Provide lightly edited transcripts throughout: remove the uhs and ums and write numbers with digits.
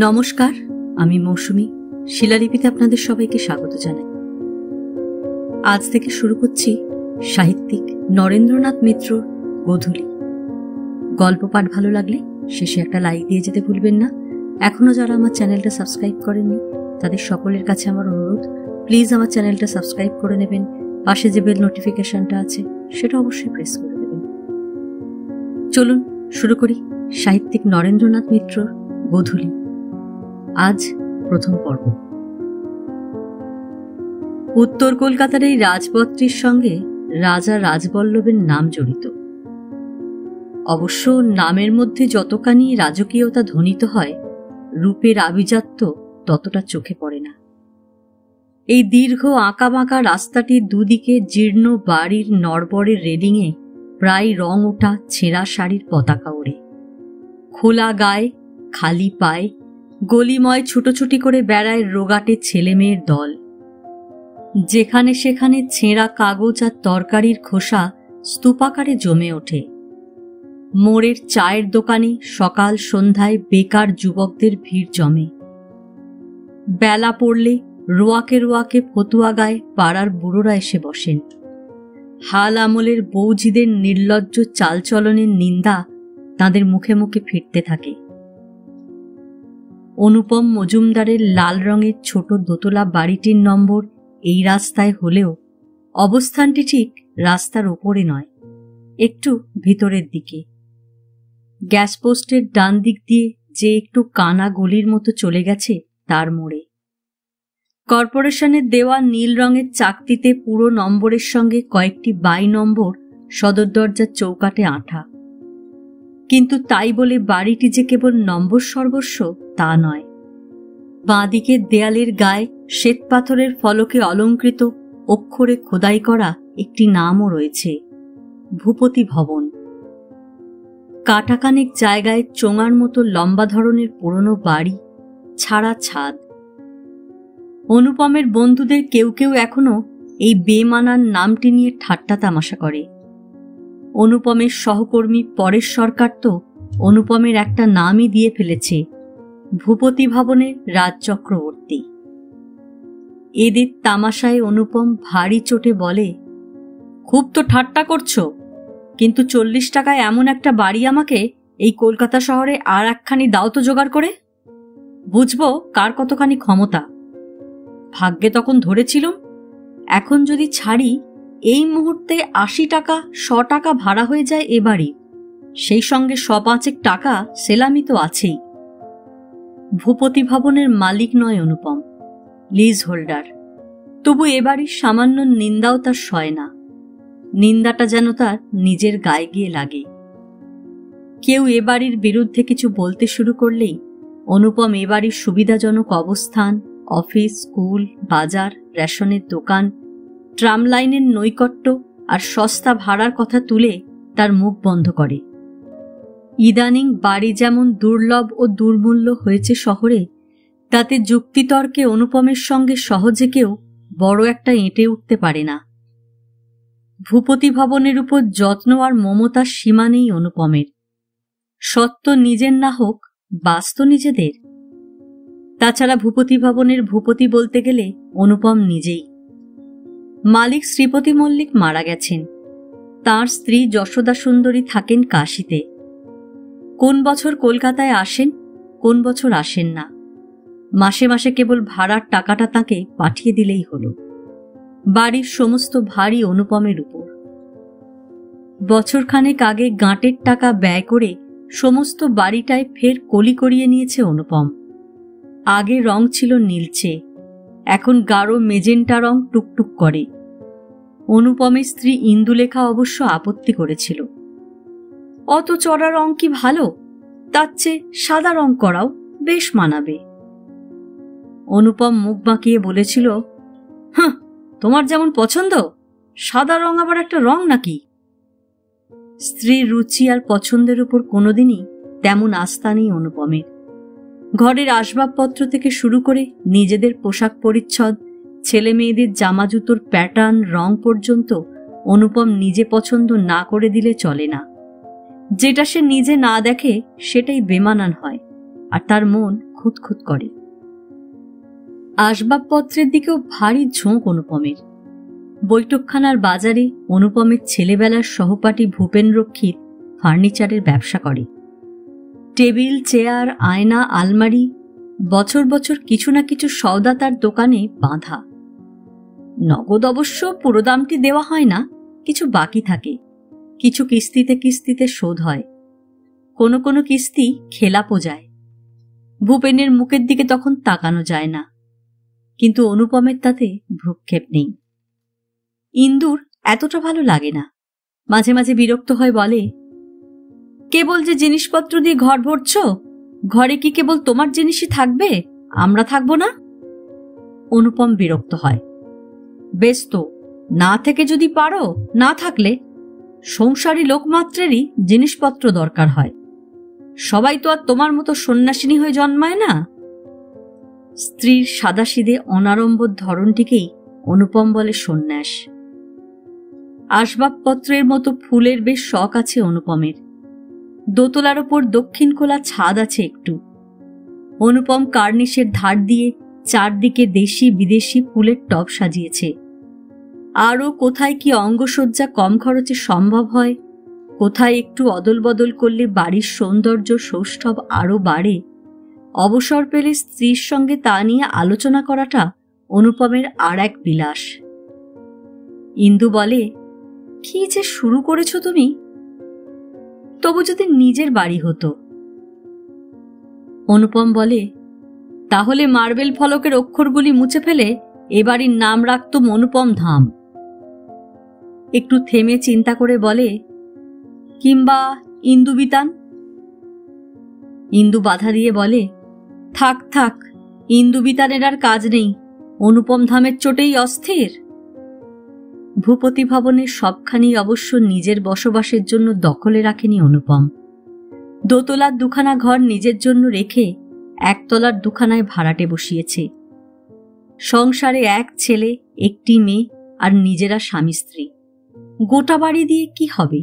নমস্কার, আমি মৌসুমী। শিলালিপিতে আপনাদের সবাইকে স্বাগত জানাই। আজ থেকে শুরু করছি সাহিত্যিক নরেন্দ্রনাথ মিত্রর গোধূলি। গল্প পাঠ ভালো লাগলে শেষে একটা লাইক দিয়ে যেতে ভুলবেন না। এখনো যারা আমার চ্যানেলটা সাবস্ক্রাইব করেননি তাদের সকলের কাছে আমার অনুরোধ, প্লিজ আমার চ্যানেলটা সাবস্ক্রাইব করে নেবেন। পাশে যে বেল নোটিফিকেশনটা আছে সেটা অবশ্যই প্রেস করে দেবেন। চলুন শুরু করি সাহিত্যিক নরেন্দ্রনাথ মিত্রর গোধূলি। আজ প্রথম পর্ব। উত্তর কলকাতার এই রাজপথটির সঙ্গে রাজা রাজবল্লভের নাম জড়িত। অবশ্য নামের মধ্যে যতখানি রাজকীয়তা ধ্বনিত হয়, রূপের আভিজাত্য ততটা চোখে পড়ে না। এই দীর্ঘ আঁকাবাঁকা রাস্তাটির দুদিকে জীর্ণ বাড়ির নড়বড়ের রেলিংয়ে প্রায় রং ওঠা ছেঁড়া শাড়ির পতাকা ওড়ে। খোলা গায়ে খালি পায়ে গলিময় ছুটোছুটি করে বেড়ায় রোগাটে ছেলেমেয়ের দল। যেখানে সেখানে ছেঁড়া কাগজ আর তরকারির খোসা স্তূপাকারে জমে ওঠে। মোড়ের চায়ের দোকানে সকাল সন্ধ্যায় বেকার যুবকদের ভিড় জমে। বেলা পড়লে রোয়াকে রোয়াকে ফতুয়া গায়ে পাড়ার বুড়োরা এসে বসেন। হাল আমলের বৌঝিদের নির্লজ্জ চালচলনের নিন্দা তাঁদের মুখে মুখে ফিরতে থাকে। অনুপম মজুমদারের লাল রঙের ছোট দোতলা বাড়িটির নম্বর এই রাস্তায় হলেও অবস্থানটি ঠিক রাস্তার ওপরে নয়, একটু ভিতরের দিকে। গ্যাস পোস্টের ডান দিক দিয়ে যে একটু কানা গলির মতো চলে গেছে তার মোড়ে। কর্পোরেশনের দেওয়া নীল রঙের চাকতিতে পুরো নম্বরের সঙ্গে কয়েকটি 22 নম্বর সদর দরজার চৌকাঠে আঁঠা। কিন্তু তাই বলে বাড়িটি যে কেবল নম্বর সর্বস্ব তা নয়। বাঁদিকের দেয়ালের গায়ে শ্বেতপাথরের ফলকে অলঙ্কৃত অক্ষরে খোদাই করা একটি নামও রয়েছে, ভূপতি ভবন। কাটাখানেক জায়গায় চোঙার মতো লম্বা ধরনের পুরনো বাড়ি, ছাড়া ছাদ। অনুপমের বন্ধুদের কেউ কেউ এখনো এই বেমানান নামটি নিয়ে ঠাট্টা তামাশা করে। অনুপমের সহকর্মী পরেশ সরকার তো অনুপমের একটা নামই দিয়ে ফেলেছে, ভূপতি ভবনের রাজ চক্রবর্তী। এদের তামাশায় অনুপম ভারী চোটে বলে, খুব তো ঠাট্টা করছো, কিন্তু 40 টাকায় এমন একটা বাড়ি আমাকে এই কলকাতা শহরে আর একখানি দাও তো জোগাড় করে, বুঝবো কার কতখানি ক্ষমতা। ভাগ্যে তখন ধরেছিলুম, এখন যদি ছাড়ি এই মুহূর্তে 80 টাকা 100 টাকা ভাড়া হয়ে যায় এ বাড়ি, সেই সঙ্গে 100-5 টাকা সেলামি তো আছেই। ভূপতি ভবনের মালিক নয় অনুপম, লিজ হোল্ডার। তবু এ বাড়ির সামান্য নিন্দাও তার সয় না। নিন্দাটা যেন তার নিজের গায়ে গিয়ে লাগে। কেউ এ বাড়ির বিরুদ্ধে কিছু বলতে শুরু করলেই অনুপম এ বাড়ির সুবিধাজনক অবস্থান, অফিস, স্কুল, বাজার, রেশনের দোকান, ট্রাম লাইনের নৈকট্য আর সস্তা ভাড়ার কথা তুলে তার মুখ বন্ধ করে। ইদানিং বাড়ি যেমন দুর্লভ ও দুর্মূল্য হয়েছে শহরে, তাতে যুক্তিতর্কে অনুপমের সঙ্গে সহজে কেউ বড় একটা এঁটে উঠতে পারে না। ভূপতি ভবনের উপর যত্ন আর মমতার সীমা নেই অনুপমের। সত্য নিজের না হোক, বাস্ত নিজেদের। তাছাড়া ভূপতি ভবনের ভূপতি বলতে গেলে অনুপম নিজেই। মালিক শ্রীপতি মল্লিক মারা গেছেন, তাঁর স্ত্রী যশোদা সুন্দরী থাকেন কাশীতে। কোন বছর কলকাতায় আসেন, কোন বছর আসেন না। মাসে মাসে কেবল ভাড়ার টাকাটা তাকে পাঠিয়ে দিলেই হল। বাড়ির সমস্ত ভারী অনুপমের উপর। বছরখানেক আগে গাঁটের টাকা ব্যয় করে সমস্ত বাড়িটায় ফের কলি করিয়ে নিয়েছে অনুপম। আগে রং ছিল নীলচে, এখন গাঢ় মেজেন্টা রং টুকটুক করে। অনুপমের স্ত্রী ইন্দুলেখা অবশ্য আপত্তি করেছিল, অত চড়া রং কি ভালো, তার চেয়ে সাদা রং করাও, বেশ মানাবে। অনুপম মুখ বাঁকিয়ে বলেছিল, হ্যাঁ, তোমার যেমন পছন্দ, সাদা রং আবার একটা রং নাকি। স্ত্রীর রুচি আর পছন্দের উপর কোনোদিনই তেমন আস্থা নেই অনুপমের। ঘরের আসবাবপত্র থেকে শুরু করে নিজেদের পোশাক পরিচ্ছদ, ছেলে মেয়েদের জামা জুতোর প্যাটার্ন, রং পর্যন্ত অনুপম নিজে পছন্দ না করে দিলে চলে না। যেটা সে নিজে না দেখে সেটাই বেমানান হয়, আর তার মন খুঁতখুত করে। আসবাবপত্রের দিকেও ভারী ঝোঁক অনুপমের। বৈঠকখানার বাজারে অনুপমের ছেলেবেলার সহপাঠী ভূপেনরক্ষিত ফার্নিচারের ব্যবসা করে। টেবিল, চেয়ার, আয়না, আলমারি, বছর বছর কিছু না কিছু সওদা তার দোকানে বাঁধা। নগদ অবশ্য পুরো দামটি দেওয়া হয় না, কিছু বাকি থাকে, কিছু কিস্তিতে কিস্তিতে শোধ হয়, কোনো কোনো কিস্তি খেলাপও যায়। ভূপেনের মুখের দিকে তখন তাকানো যায় না, কিন্তু অনুপমের তাতে ভ্রুক্ষেপ নেই। ইন্দুর এতটা ভালো লাগে না, মাঝে মাঝে বিরক্ত হয়, বলে, কেবল যে জিনিসপত্র দিয়ে ঘর ভরছ, ঘরে কি কেবল তোমার জিনিসই থাকবে, আমরা থাকবো না? অনুপম বিরক্ত হয়। বেশ তো, না থেকে যদি পারো, না থাকলে। সংসারী লোকমাত্রেরই জিনিসপত্র দরকার হয়, সবাই তো আর তোমার মতো সন্ন্যাসিনী হয়ে জন্মায় না। স্ত্রীর সাদাসিধে অনাড়ম্বর ধরনটিকেই অনুপম বলে সন্ন্যাস। আসবাবপত্রের মতো ফুলের বেশ শখ আছে অনুপমের। দোতলার ওপর দক্ষিণ খোলা ছাদ আছে একটু। অনুপম কার্নিশের ধার দিয়ে চারদিকে দেশি বিদেশি ফুলের টব সাজিয়েছে। আরও কোথায় কি অঙ্গসজ্জা কম খরচে সম্ভব হয়, কোথায় একটু অদল বদল করলে বাড়ির সৌন্দর্য সৌষ্ঠব আরও বাড়ে, অবসর পেলে স্ত্রীর সঙ্গে তা নিয়ে আলোচনা করাটা অনুপমের আর এক বিলাস। ইন্দু বলে, কি যে শুরু করেছ তুমি, তবু যদি নিজের বাড়ি হতো। অনুপম বলে, তাহলে মার্বেল ফলকের অক্ষরগুলি মুছে ফেলে এ বাড়ির নাম রাখতুম অনুপম ধাম। একটু থেমে চিন্তা করে বলে, কিংবা ইন্দু বিতান। ইন্দু বাধা দিয়ে বলে, থাক থাক, ইন্দু বিতানের আর কাজ নেই, অনুপম ধামের চোটেই অস্থির। ভূপতি ভবনের সবখানি অবশ্য নিজের বসবাসের জন্য দখলে রাখেনি অনুপম। দোতলার দুখানা ঘর নিজের জন্য রেখে একতলার দুখানায় ভাড়াটে বসিয়েছে। সংসারে এক ছেলে, একটি মেয়ে, আর নিজেরা স্বামী স্ত্রী। গোটা বাড়ি দিয়ে কি হবে?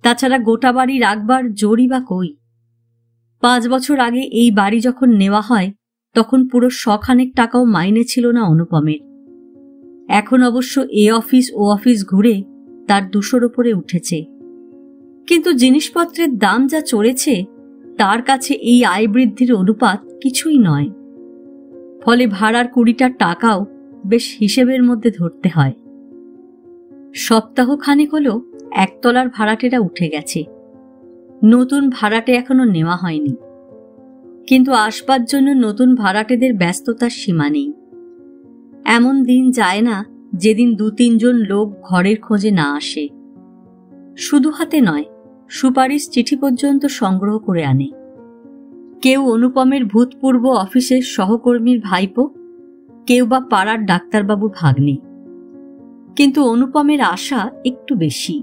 তাছাড়া গোটা বাড়ি রাখবার জোরই বা কই? 5 বছর আগে এই বাড়ি যখন নেওয়া হয় তখন পুরো 100 টাকাও মাইনে ছিল না অনুপমের। এখন অবশ্য এ অফিস ও অফিস ঘুরে তার 200-র উপরে উঠেছে, কিন্তু জিনিসপত্রের দাম যা চড়েছে তার কাছে এই আয় বৃদ্ধির অনুপাত কিছুই নয়। ফলে ভাড়ার 20টা টাকাও বেশ হিসেবের মধ্যে ধরতে হয়। সপ্তাহখানেক হলো একতলার ভাড়াটেরা উঠে গেছে, নতুন ভাড়াটে এখনো নেওয়া হয়নি, কিন্তু আসবার জন্য নতুন ভাড়াটেদের ব্যস্ততার সীমা নেই। এমন দিন যায় না যেদিন 2-3 জন লোক ঘরের খোঁজে না আসে। শুধু হাতে নয়, সুপারিশ চিঠি পর্যন্ত সংগ্রহ করে আনে। কেউ অনুপমের ভূতপূর্ব অফিসের সহকর্মীর ভাইপো, কেউ বা পাড়ার ডাক্তারবাবুর ভাগ্নে। কিন্তু অনুপমের আশা একটু বেশি।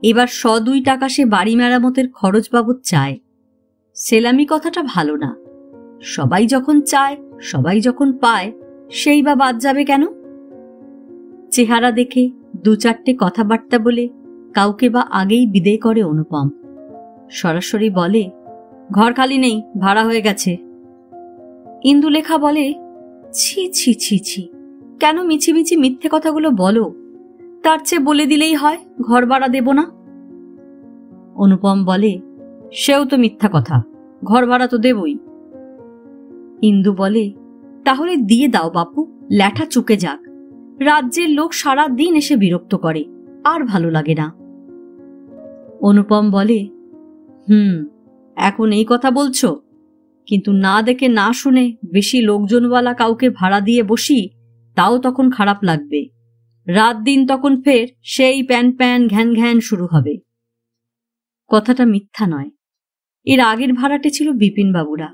এবার 100-2 টাকা সে বাড়ি মেরামতের খরচ বাবদ চায়। সেলামি কথাটা ভালো না, সবাই যখন চায়, সবাই যখন পায়, সেই বা বাদ যাবে কেন? চেহারা দেখে 2-4টে কথাবার্তা বলে কাউকে বা আগেই বিদেয় করে অনুপম। সরাসরি বলে, ঘর খালি নেই, ভাড়া হয়ে গেছে। ইন্দুলেখা বলে, ছি ছি ছি ছি, কেন মিছিমিছি মিথ্যে কথাগুলো বলো? তার চেয়ে বলে দিলেই হয় ঘর ভাড়া দেব না। অনুপম বলে, সেও তো মিথ্যা কথা, ঘর ভাড়া তো দেবই। ইন্দু বলে, তাহলে দিয়ে দাও বাপু, ল্যাঠা চুকে যাক। রাজ্যের লোক সারা দিন এসে বিরক্ত করে, আর ভালো লাগে না। অনুপম বলে, এখন এই কথা বলছো, কিন্তু না দেখে না শুনে বেশি লোকজনওয়ালা কাউকে ভাড়া দিয়ে বসি, তাও তখন খারাপ লাগবে। রাত দিন তখন ফের সেই প্যান প্যান ঘ্যান ঘ্যান শুরু হবে। কথাটা মিথ্যা নয়। এর আগের ভাড়াটে ছিল বিপিনবাবুরা।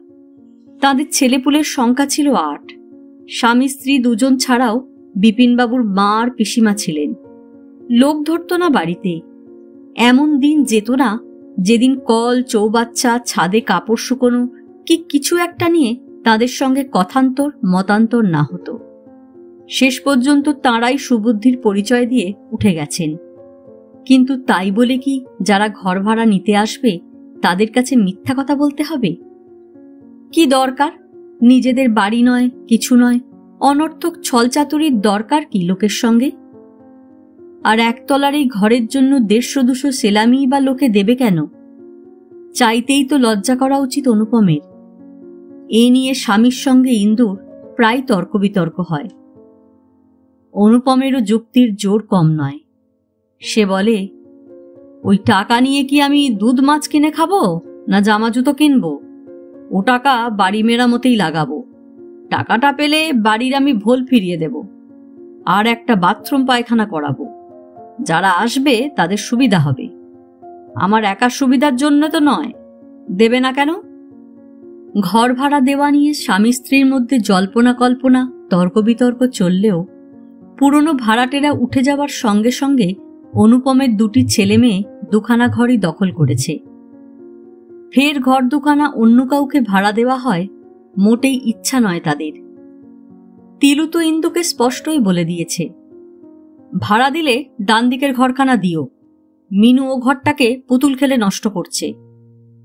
তাদের ছেলেপুলের সংখ্যা ছিল 8। স্বামী স্ত্রী 2 জন ছাড়াও বিপিনবাবুর মা আর পিসিমা ছিলেন। লোক ধরত না বাড়িতে। এমন দিন যেত না যেদিন কল, চৌবাচ্চা, ছাদে কাপড় শুকোনো কি কিছু একটা নিয়ে তাদের সঙ্গে কথান্তর মতান্তর না হতো। শেষ পর্যন্ত তাঁরাই সুবুদ্ধির পরিচয় দিয়ে উঠে গেছেন। কিন্তু তাই বলে কি যারা ঘর ভাড়া নিতে আসবে তাদের কাছে মিথ্যা কথা বলতে হবে? কি দরকার? নিজেদের বাড়ি নয়, কিছু নয়, অনর্থক ছলচাতুরির দরকার কি লোকের সঙ্গে? আর একতলার এই ঘরের জন্য 150-200 সেলামি বা লোকে দেবে কেন? চাইতেই তো লজ্জা করা উচিত অনুপমের। এ নিয়ে স্বামীর সঙ্গে ইন্দুর প্রায় তর্ক বিতর্ক হয়। অনুপমেরও যুক্তির জোর কম নয়। সে বলে, ওই টাকা নিয়ে কি আমি দুধ মাছ কিনে খাবো না জামা জুতো কিনবো? ও টাকা বাড়ি মেরামতেই লাগাবো। টাকাটা পেলে বাড়ির আমি ভোল ফিরিয়ে দেব, আর একটা বাথরুম পায়খানা করাবো। যারা আসবে তাদের সুবিধা হবে, আমার একার সুবিধার জন্য তো নয়। দেবে না কেন? ঘর ভাড়া দেওয়া নিয়ে স্বামী স্ত্রীর মধ্যে জল্পনা কল্পনা, তর্ক বিতর্ক চললেও পুরনো ভাড়াটেরা উঠে যাওয়ার সঙ্গে সঙ্গে অনুপমের 2টি ছেলে মেয়ে 2খানা ঘরই দখল করেছে। ফের ঘর 2খানা অন্য কাউকে ভাড়া দেওয়া হয় মোটেই ইচ্ছা নয় তাদের। তিলু তো ইন্দুকে স্পষ্টই বলে দিয়েছে, ভাড়া দিলে ডান দিকের ঘরখানা দিও। মিনু ও ঘরটাকে পুতুল খেলে নষ্ট করছে,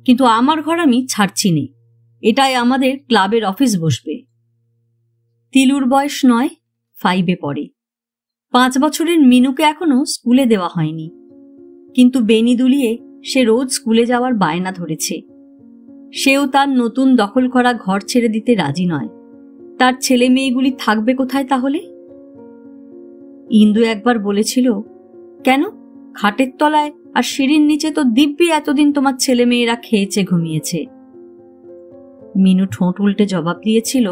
কিন্তু আমার ঘর আমি ছাড়ছি নে। এটাই আমাদের ক্লাবের অফিস বসবে। তিলুর বয়স 9, 5-এ পড়ে। 5 বছরের মিনুকে এখনো স্কুলে দেওয়া হয়নি, কিন্তু বেনি দুলিয়ে সে রোজ স্কুলে যাওয়ার বায়না ধরেছে। সেও তার নতুন দখল করা ঘর ছেড়ে দিতে রাজি নয়। তার ছেলে মেয়েগুলি থাকবে কোথায় তাহলে? ইন্দু একবার বলেছিল, কেন, খাটের তলায় আর সিঁড়ির নিচে তো দিব্যি এতদিন তোমার ছেলে মেয়েরা খেয়েছে ঘুমিয়েছে। মিনু ঠোঁট উল্টে জবাব দিয়েছিল,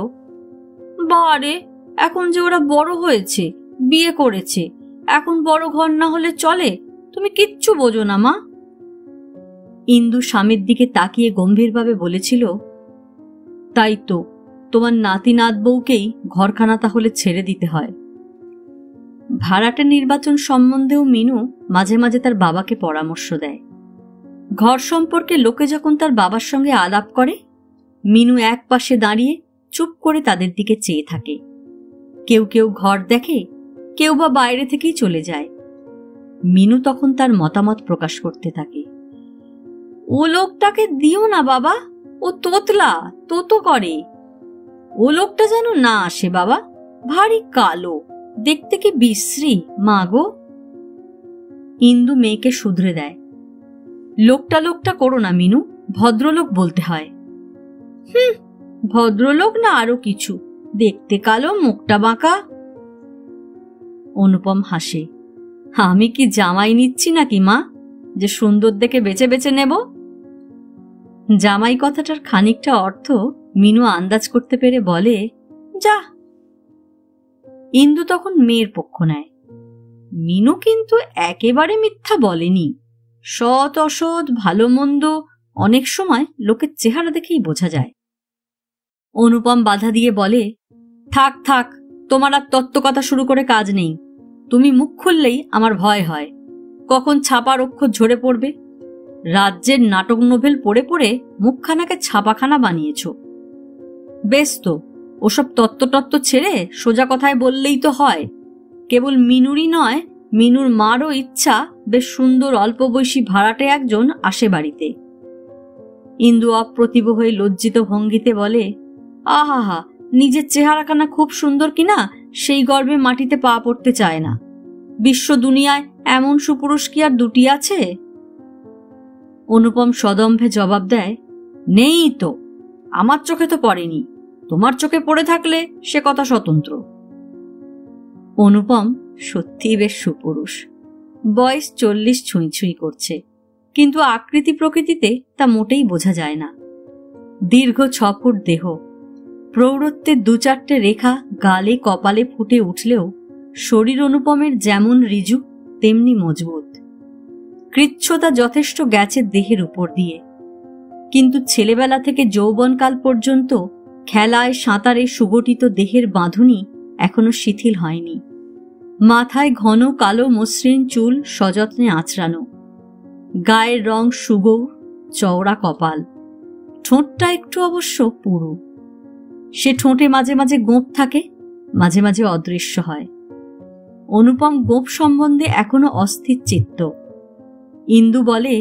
বারে, এখন যে ওরা বড় হয়েছে, বিয়ে করেছে, এখন বড় ঘর না হলে চলে? তুমি কিচ্ছু বোঝো না মা। ইন্দু স্বামীর দিকে তাকিয়ে গম্ভীরভাবে বলেছিল, তাই তো, তোমার নাতি নাত বউকেই ঘরখানা তাহলে ছেড়ে দিতে হয়। ভাড়াটে নির্বাচন সম্বন্ধেও মিনু মাঝে মাঝে তার বাবাকে পরামর্শ দেয়। ঘর সম্পর্কে লোকে যখন তার বাবার সঙ্গে আলাপ করে, মিনু এক পাশে দাঁড়িয়ে চুপ করে তাদের দিকে চেয়ে থাকে। কেউ কেউ ঘর দেখে, কেউ বা বাইরে থেকেই চলে যায়। মিনু তখন তার মতামত প্রকাশ করতে থাকে, ও লোকটাকে দিও না বাবা, ও তোতলা, তোতো করে। ও লোকটা যেন না আসে বাবা, ভারী কালো, দেখতে কি বিশ্রী মা গো। ইন্দু মেয়েকে শুধরে দেয়, লোকটা লোকটা করো না মিনু, ভদ্রলোক বলতে হয়। ভদ্রলোক না আরো কিছু, দেখতে কালো, মুখটা বাঁকা। অনুপম হাসে, আমি কি জামাই নিচ্ছি নাকি মা, যে সুন্দর দেখে বেছে বেছে নেব? জামাই কথাটার খানিকটা অর্থ মিনু আন্দাজ করতে পেরে বলে, যা। ইন্দু তখন মেয়ের পক্ষ নেয়। মিনু কিন্তু একেবারে মিথ্যা বলেনি। সৎ অসৎ, ভালো মন্দ অনেক সময় লোকের চেহারা দেখেই বোঝা যায়। অনুপম বাধা দিয়ে বলে, থাক থাক, তোমার আর তত্ত্ব কথা শুরু করে কাজ নেই। তুমি মুখ খুললেই আমার ভয় হয়, কখন ছাপার অক্ষর ঝরে পড়বে। রাজ্যের নাটক নোভেল পড়ে পড়ে মুখখানাকে ছাপাখানা বানিয়েছ। বেশ তো, ওসব তত্ত্ব ছেড়ে সোজা কথায় বললেই তো হয়। কেবল মিনুরই নয়, মিনুর মারও ইচ্ছা বেশ সুন্দর অল্প বয়সী ভাড়াটে একজন আসে বাড়িতে। ইন্দু অপ্রতিভ হয়ে লজ্জিত ভঙ্গিতে বলে, আহা, নিজের চেহারাখানা খুব সুন্দর কিনা সেই গর্বে মাটিতে পা পড়তে চায় না। বিশ্ব দুনিয়ায় এমন সুপুরুষ কি আর 2টি আছে? অনুপম সদম্ভে জবাব দেয়, নেই তো, আমার চোখে তো পড়েনি। তোমার চোখে পড়ে থাকলে সে কথা স্বতন্ত্র। অনুপম সত্যিই বেশ সুপুরুষ। বয়স 40 ছুঁই ছুঁই করছে, কিন্তু আকৃতি প্রকৃতিতে তা মোটেই বোঝা যায় না। দীর্ঘ 6 ফুট দেহ, প্রৌঢ়ত্বের 2-4টে রেখা গালে কপালে ফুটে উঠলেও শরীর অনুপমের যেমন ঋজু তেমনি মজবুত। কৃচ্ছতা যথেষ্ট গেছে দেহের উপর দিয়ে, কিন্তু ছেলেবেলা থেকে যৌবনকাল পর্যন্ত খেলায় সাঁতারে সুগঠিত দেহের বাঁধুনি এখনো শিথিল হয়নি। মাথায় ঘন কালো মসৃণ চুল সযত্নে আঁচড়ানো, গায়ের রং সুগৌর, চওড়া কপাল, ঠোঁটটা একটু অবশ্য পুরু। সে ঠোঁটে মাঝে মাঝে গোঁপ থাকে, মাঝে মাঝে অদৃশ্য হয়। অনুপম গোঁপ সম্বন্ধে এখনো অস্থির চিত্ত। ইন্দু বলে,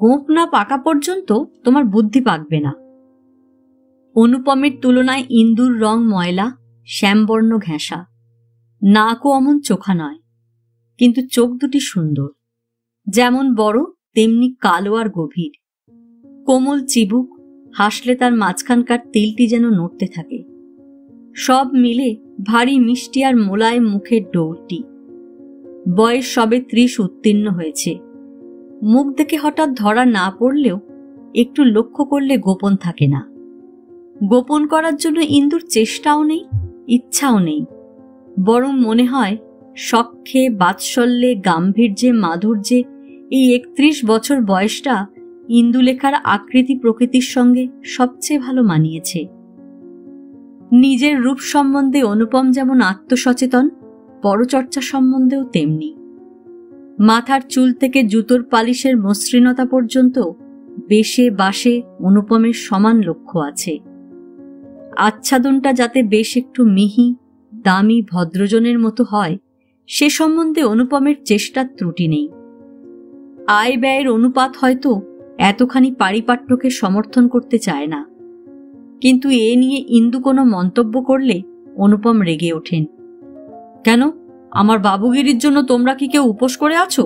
গোঁফ না পাকা পর্যন্ত তোমার বুদ্ধি পাকবে না। অনুপমের তুলনায় ইন্দুর রং ময়লা, শ্যামবর্ণ ঘেঁষা, নাকও অমন চোখা নয়, কিন্তু চোখ দুটি সুন্দর, যেমন বড় তেমনি কালো আর গভীর। কোমল চিবুক, হাসলে তার মাঝখানকার তিলটি যেন নড়তে থাকে। সব মিলে ভারী মিষ্টি আর মোলায়েম মুখের ডৌলটি। বয়স সবে 30 উত্তীর্ণ হয়েছে। মুখ দেখে হঠাৎ ধরা না পড়লেও একটু লক্ষ্য করলে গোপন থাকে না। গোপন করার জন্য ইন্দুর চেষ্টাও নেই, ইচ্ছাও নেই, বরং মনে হয় সখ্যে, বাৎসল্যে, গাম্ভীর্যে, মাধুর্যে এই 31 বছর বয়সটা ইন্দুলেখার আকৃতি প্রকৃতির সঙ্গে সবচেয়ে ভালো মানিয়েছে। নিজের রূপ সম্বন্ধে অনুপম যেমন আত্মসচেতন, পরচর্চা সম্বন্ধেও তেমনি। মাথার চুল থেকে জুতোর পালিশের মসৃণতা পর্যন্ত বেশে বাসে অনুপমের সমান লক্ষ্য আছে। আচ্ছাদনটা যাতে বেশ একটু মিহি, দামি, ভদ্রজনের মতো হয় সে সম্বন্ধে অনুপমের চেষ্টার ত্রুটি নেই। আয় ব্যয়ের অনুপাত হয়তো এতখানি পারিপাট্যকে সমর্থন করতে চায় না, কিন্তু এ নিয়ে ইন্দু কোনো মন্তব্য করলে অনুপম রেগে ওঠেন। কেন, আমার বাবুগিরির জন্য তোমরা কি কেউ উপোস করে আছো?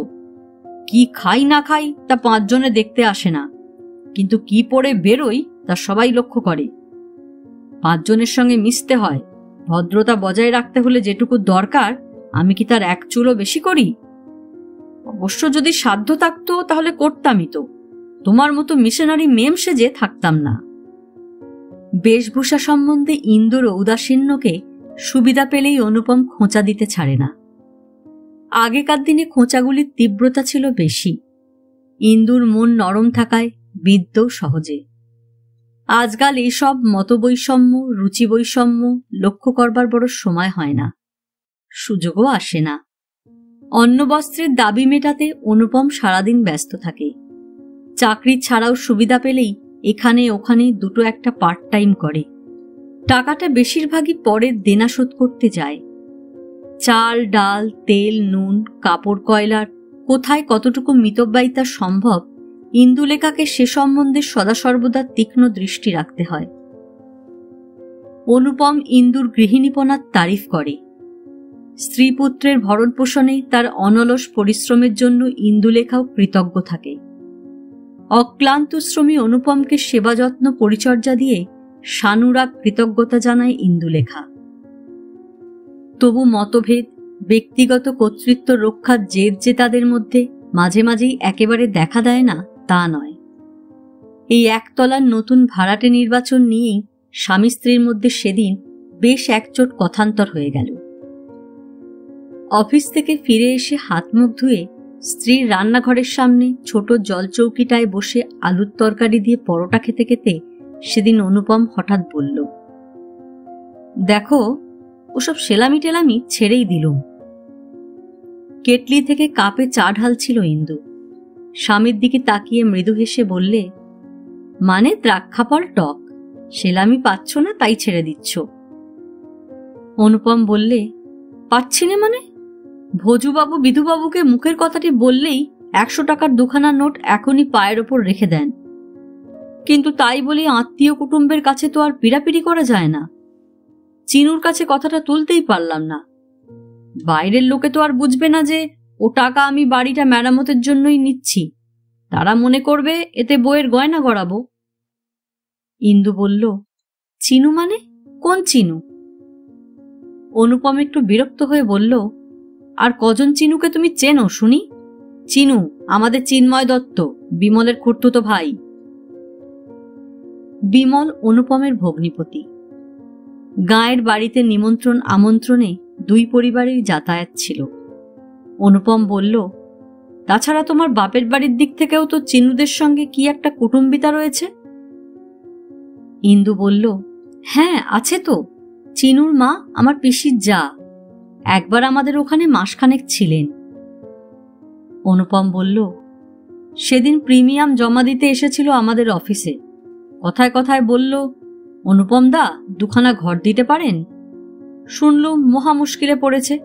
কি খাই না খাই তা 5 জনে দেখতে আসে না, কিন্তু কি পরে বেরোই তা সবাই লক্ষ্য করে। 5 জনের সঙ্গে মিশতে হয়, ভদ্রতা বজায় রাখতে হলে যেটুকু দরকার আমি কি তার 1 চুলও বেশি করি? অবশ্য যদি সাধ্য থাকতো তাহলে করতামই তো, তোমার মতো মিশনারি মেম সেজে থাকতাম না। বেশভূষা সম্বন্ধে ইন্দুর ঔদাসীন্যকে সুবিধা পেলেই অনুপম খোঁচা দিতে ছাড়ে না। আগেকার দিনে খোঁচাগুলির তীব্রতা ছিল বেশি, ইন্দুর মন নরম থাকায় বিদ্যও সহজে। আজকাল এসব মতবৈষম্য, রুচি বৈষম্য লক্ষ্য করবার বড় সময় হয় না, সুযোগও আসে না। অন্ন বস্ত্রের দাবি মেটাতে অনুপম সারাদিন ব্যস্ত থাকে। চাকরি ছাড়াও সুবিধা পেলেই এখানে ওখানে দুটো একটা পার্ট টাইম করে। টাকাটা বেশিরভাগই পরের দেনা শোধ করতে যায়। চাল, ডাল, তেল, নুন, কাপড়, কয়লার কোথায় কতটুকু মিতব্যয়িতা সম্ভব ইন্দুলেখাকে সে সম্বন্ধে সদা সর্বদা তীক্ষ্ণ দৃষ্টি রাখতে হয়। অনুপম ইন্দুর গৃহিণীপনার তারিফ করে। স্ত্রী পুত্রের ভরণ পোষণে তার অনলস পরিশ্রমের জন্য ইন্দুলেখাও কৃতজ্ঞ থাকে। অক্লান্ত শ্রমী অনুপমকে সেবা যত্ন পরিচর্যা দিয়ে সানুরাগ কৃতজ্ঞতা জানায় ইন্দুলেখা। তবু মতভেদ, ব্যক্তিগত কর্তৃত্ব রক্ষার জেদ যে তাদের মধ্যে মাঝে মাঝেই একেবারে দেখা দেয় না তা নয়। এই একতলার নতুন ভাড়াটে নির্বাচন নিয়েই স্বামী স্ত্রীর মধ্যে সেদিন বেশ একচোট কথান্তর হয়ে গেল। অফিস থেকে ফিরে এসে হাত মুখ ধুয়ে স্ত্রীর রান্নাঘরের সামনে ছোট জলচৌকিটায় বসে আলুর তরকারি দিয়ে পরোটা খেতে খেতে সেদিন অনুপম হঠাৎ বলল, দেখো, ওসব সেলামি টেলামি ছেড়েই দিলুম। কেটলি থেকে কাপে চা ঢালছিল ইন্দু। স্বামীর দিকে তাকিয়ে মৃদু হেসে বললে, মানে দ্রাক্ষাফল টক, সেলামি পাচ্ছ না তাই ছেড়ে দিচ্ছ। অনুপম বললে, পাচ্ছি না মানে? ভোজুবাবু বিধুবাবুকে মুখের কথাটি বললেই 100 টাকার 2খানা নোট এখনই পায়ের ওপর রেখে দেন, কিন্তু তাই বলে আত্মীয় কুটুম্বের কাছে তো আর পিড়াপিড়ি করা যায় না। চিনুর কাছে কথাটা তুলতেই পারলাম না। বাইরের লোকে তো আর বুঝবে না যে ও টাকা আমি বাড়িটা মেরামতের জন্যই নিচ্ছি, তারা মনে করবে এতে বইয়ের গয়না গড়াবো। ইন্দু বলল, চিনু মানে? কোন চিনু? অনুপম একটু বিরক্ত হয়ে বলল, আর কজন চিনুকে তুমি চেনো শুনি? চিনু আমাদের চিন্ময় দত্ত, বিমলের খুড়তুতো ভাই। বিমল অনুপমের ভগ্নিপতি। গাঁয়ের বাড়িতে নিমন্ত্রণ আমন্ত্রণে 2 পরিবারের যাতায়াত ছিল। অনুপম বলল, তাছাড়া তোমার বাপের বাড়ির দিক থেকেও তো চিনুদের সঙ্গে কি একটা কুটুম্বিতা রয়েছে। ইন্দু বলল, হ্যাঁ আছে তো, চিনুর মা আমার পিসির যা, একবার আমাদের ওখানে মাসখানেক ছিলেন। অনুপম বলল, সেদিন প্রিমিয়াম জমা দিতে এসেছিল আমাদের অফিসে, কথায় কথায় বলল, অনুপম দা 2খানা ঘর দিতে পারেন? শুনলুম মহা মুশকিলে পড়েছে।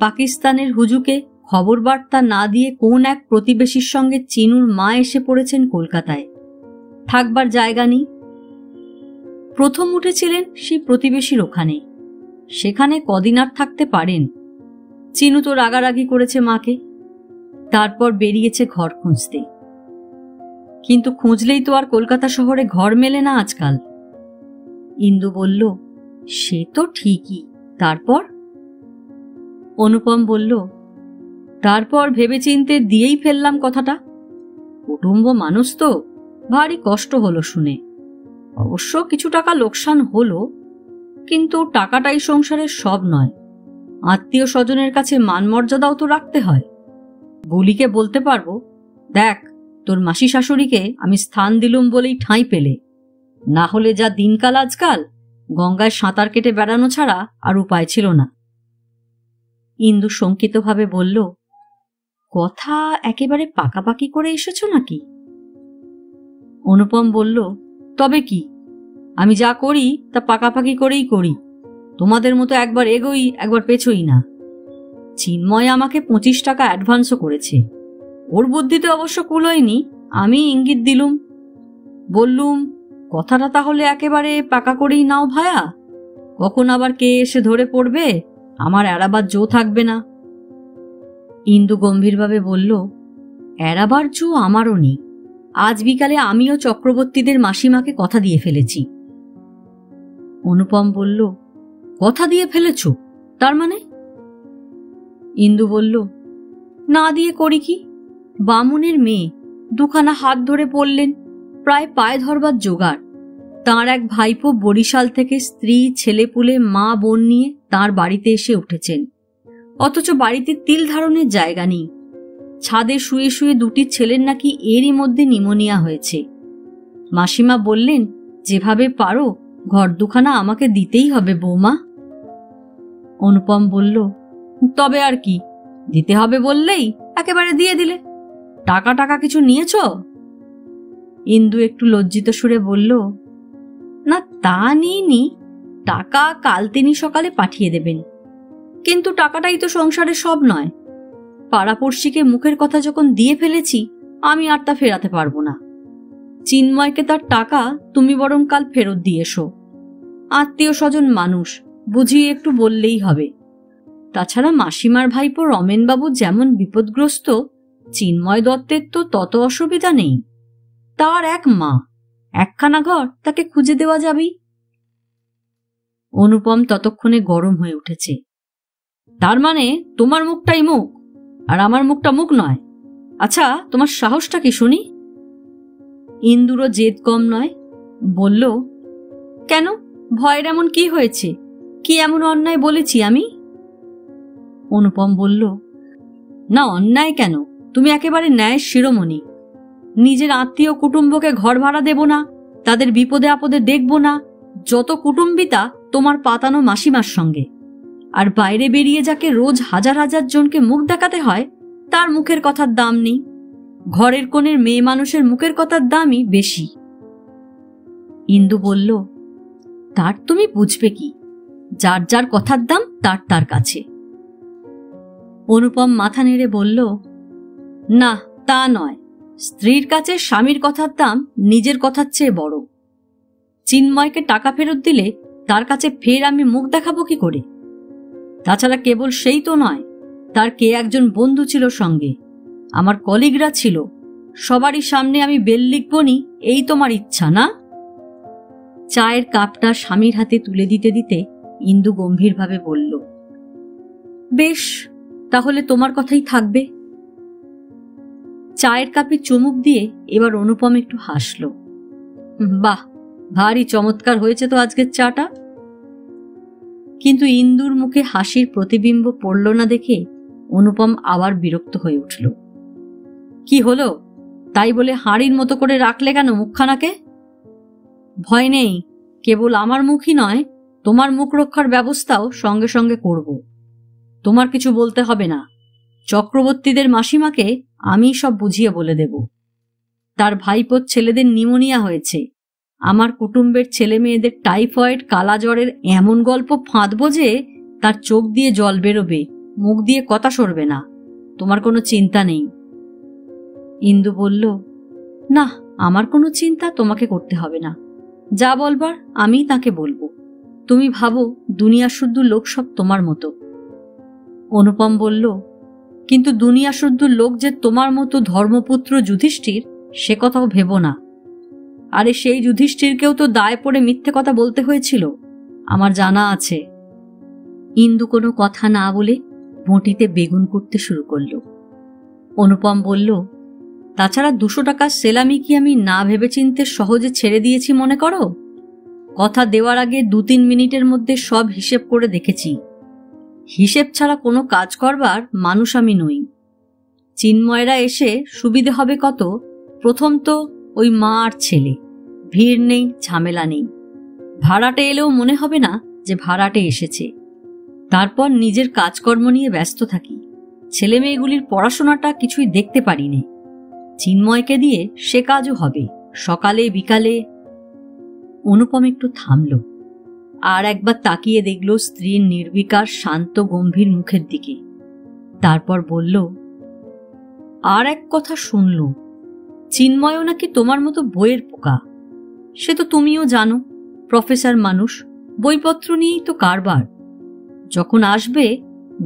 পাকিস্তানের হুজুকে খবর বার্তা না দিয়ে কোন এক প্রতিবেশীর সঙ্গে চিনুর মা এসে পড়েছেন কলকাতায়। থাকবার জায়গা নেই। প্রথম উঠেছিলেন সেই প্রতিবেশীর ওখানে, সেখানে কদিন আর থাকতে পারেন। চিনু তো রাগারাগি করেছে মাকে, তারপর বেরিয়েছে ঘর খুঁজতে। কিন্তু খুঁজলেই তো আর কলকাতা শহরে ঘর মেলে না আজকাল। ইন্দু বলল, সে তো ঠিকই, তারপর? অনুপম বলল, তারপর ভেবেচিন্তে দিয়েই ফেললাম কথাটা। কুটুম্ব মানুষ তো, ভারী কষ্ট হলো শুনে। অবশ্য কিছু টাকা লোকসান হলো, কিন্তু টাকাটাই সংসারের সব নয়। আত্মীয় স্বজনের কাছে মান মর্যাদাও তো রাখতে হয়। বুলিকে বলতে পারবো, দেখ তোর মাসি শাশুড়িকে আমি স্থান দিলুম বলেই ঠাঁই পেলে, না হলে যা দিনকাল আজকাল, গঙ্গায় সাঁতার কেটে বেড়ানো ছাড়া আর উপায় ছিল না। ইন্দু শঙ্কিতভাবে বলল, কথা একেবারে পাকাপাকি করে এসেছ নাকি? অনুপম বলল, তবে কি, আমি যা করি তা পাকাপাকি করেই করি। তোমাদের মতো একবার এগোই একবার পেছোই না। চিন্ময় আমাকে 25 টাকা অ্যাডভান্সও করেছে। ওর বুদ্ধিতে অবশ্য কুলোয়নি, আমি ইঙ্গিত দিলুম, বললুম কথাটা তাহলে একেবারে পাকা করেই নাও ভায়া, কখন আবার কে এসে ধরে পড়বে, আমার এড়াবার জো থাকবে না। ইন্দু গম্ভীরভাবে বলল, এড়াবার জো আমারও নেই। আজ বিকালে আমিও চক্রবর্তীদের মাসিমাকে কথা দিয়ে ফেলেছি। অনুপম বলল, কথা দিয়ে ফেলেছ? তার মানে? ইন্দু বলল, না দিয়ে করি কি, বামুনের মেয়ে, দুখানা হাত ধরে পড়লেন, প্রায় পায়ে ধরবার জোগাড়। তাঁর এক ভাইপো বরিশাল থেকে স্ত্রী ছেলেপুলে মা বোন নিয়ে তাঁর বাড়িতে এসে উঠেছেন, অথচ বাড়িতে তিল ধারণের জায়গা নেই। ছাদে শুয়ে শুয়ে দুটি ছেলের নাকি এরই মধ্যে নিমোনিয়া হয়েছে। মাসিমা বললেন, যেভাবে পারো ঘর দুখানা আমাকে দিতেই হবে বৌমা। অনুপম বলল, তবে আর কি, দিতে হবে বললেই একেবারে দিয়ে দিলে। টাকা টাকা কিছু নিয়েছ? ইন্দু একটু লজ্জিত সুরে বলল, না তা নিইনি, টাকা কাল তিনি সকালে পাঠিয়ে দেবেন। কিন্তু টাকাটাই তো সংসারে সব নয়। পাড়াপড়শিকে মুখের কথা যখন দিয়ে ফেলেছি, আমি আর তা ফেরাতে পারবো না। চিন্ময়কে তার টাকা তুমি বরং কাল ফেরত দিয়ে এসো। আত্মীয় স্বজন মানুষ, বুঝিয়ে একটু বললেই হবে। তাছাড়া মাসিমার ভাইপো রমেনবাবু যেমন বিপদগ্রস্ত, চিন্ময় দত্তের তো তত অসুবিধা নেই। তার এক মা, একখানা ঘর তাকে খুঁজে দেওয়া যাবেই। অনুপম ততক্ষণে গরম হয়ে উঠেছে। তার মানে তোমার মুখটাই মুখ, আর আমার মুখটা মুখ নয়? আচ্ছা, তোমার সাহসটা কি শুনি? ইন্দুরও জেদ কম নয়, বলল, কেন, ভয়ের এমন কি হয়েছে? কি এমন অন্যায় বলেছি আমি? অনুপম বলল, না অন্যায় কেন, তুমি একেবারে ন্যায়ের শিরোমণি। নিজের আত্মীয় কুটুম্বকে ঘর ভাড়া দেব না, তাদের বিপদে আপদে দেখব না, যত কুটুম্বিতা তোমার পাতানো মাসিমার সঙ্গে। আর বাইরে বেরিয়ে যাকে রোজ হাজার হাজার জনকে মুখ দেখাতে হয়, তার মুখের কথার দাম নেই। ঘরের কোণের মেয়ে মানুষের মুখের কথার দামই বেশি। ইন্দু বলল, তার তুমি বুঝবে কি, যার যার কথার দাম তার তার কাছে। অনুপম মাথা নেড়ে বলল, না তা নয়, স্ত্রীর কাছে স্বামীর কথার দাম নিজের কথার চেয়ে বড়। চিন্ময়কে টাকা ফেরত দিলে তার কাছে ফের আমি মুখ দেখাবো কি করে? তাছাড়া কেবল সেই তো নয়, তার কে একজন বন্ধু ছিল সঙ্গে, আমার কলিগরা ছিল, সবারই সামনে আমি বেল লিখবনি, এই তোমার ইচ্ছা না? চায়ের কাপটা স্বামীর হাতে তুলে দিতে দিতে ইন্দু গম্ভীরভাবে বলল, বেশ, তাহলে তোমার কথাই থাকবে। চায়ের কাপে চুমুক দিয়ে এবার অনুপম একটু হাসল। বাহ, ভারী চমৎকার হয়েছে তো আজকের চাটা। কিন্তু ইন্দুর মুখে হাসির প্রতিবিম্ব পড়ল না দেখে অনুপম আবার বিরক্ত হয়ে উঠল। কি হলো, তাই বলে হাঁড়ির মতো করে রাখলে কেন মুখখানাকে? ভয় নেই, কেবল আমার মুখই নয়, তোমার মুখ রক্ষার ব্যবস্থাও সঙ্গে সঙ্গে করব। তোমার কিছু বলতে হবে না, চক্রবর্তীদের মাসিমাকে আমি সব বুঝিয়ে বলে দেব। তার ভাইপোর ছেলেদের নিমোনিয়া হয়েছে, আমার কুটুম্বের ছেলে মেয়েদের টাইফয়েড কালা জ্বরের এমন গল্প ফাঁদব যে তার চোখ দিয়ে জল বেরোবে, মুখ দিয়ে কথা সরবে না। তোমার কোনো চিন্তা নেই। ইন্দু বলল, না, আমার কোনো চিন্তা তোমাকে করতে হবে না। যা বলবার আমি তাকে বলবো। তুমি ভাবো দুনিয়া শুদ্ধ লোক সব তোমার মতো। অনুপম বলল, কিন্তু দুনিয়া শুদ্ধ লোক যে তোমার মতো ধর্মপুত্র যুধিষ্ঠির, সে কথাও ভেবো না। আরে সেই যুধিষ্ঠিরকেও তো দায় পড়ে মিথ্যে কথা বলতে হয়েছিল, আমার জানা আছে। ইন্দু কোনো কথা না বলে বঁটিতে বেগুন কুটতে শুরু করল। অনুপম বলল, তাছাড়া 200 টাকার সেলামি কি আমি না ভেবেচিন্তে সহজে ছেড়ে দিয়েছি মনে করো? কথা দেওয়ার আগে 2-3 মিনিটের মধ্যে সব হিসেব করে দেখেছি। হিসেব ছাড়া কোনো কাজ করবার মানুষ আমি নই। চিন্ময়রা এসে সুবিধে হবে কত? প্রথম তো ওই মা আর ছেলে, ভিড় নেই, ঝামেলা নেই। ভাড়াটে এলেও মনে হবে না যে ভাড়াটে এসেছে। তারপর নিজের কাজকর্ম নিয়ে ব্যস্ত থাকি। ছেলে মেয়েগুলির পড়াশোনাটা কিছুই দেখতে পারিনি। চিন্ময়কে দিয়ে সে কাজও হবে, সকালে বিকালে। অনুপম একটু থামল, আর একবার তাকিয়ে দেখল স্ত্রীর নির্বিকার শান্ত গম্ভীর মুখের দিকে। তারপর বলল, আর এক কথা শুনল, চিন্ময়ও নাকি তোমার মতো বইয়ের পোকা। সে তো তুমিও জানো, প্রফেসর মানুষ, বইপত্র নিয়েই তো কারবার। যখন আসবে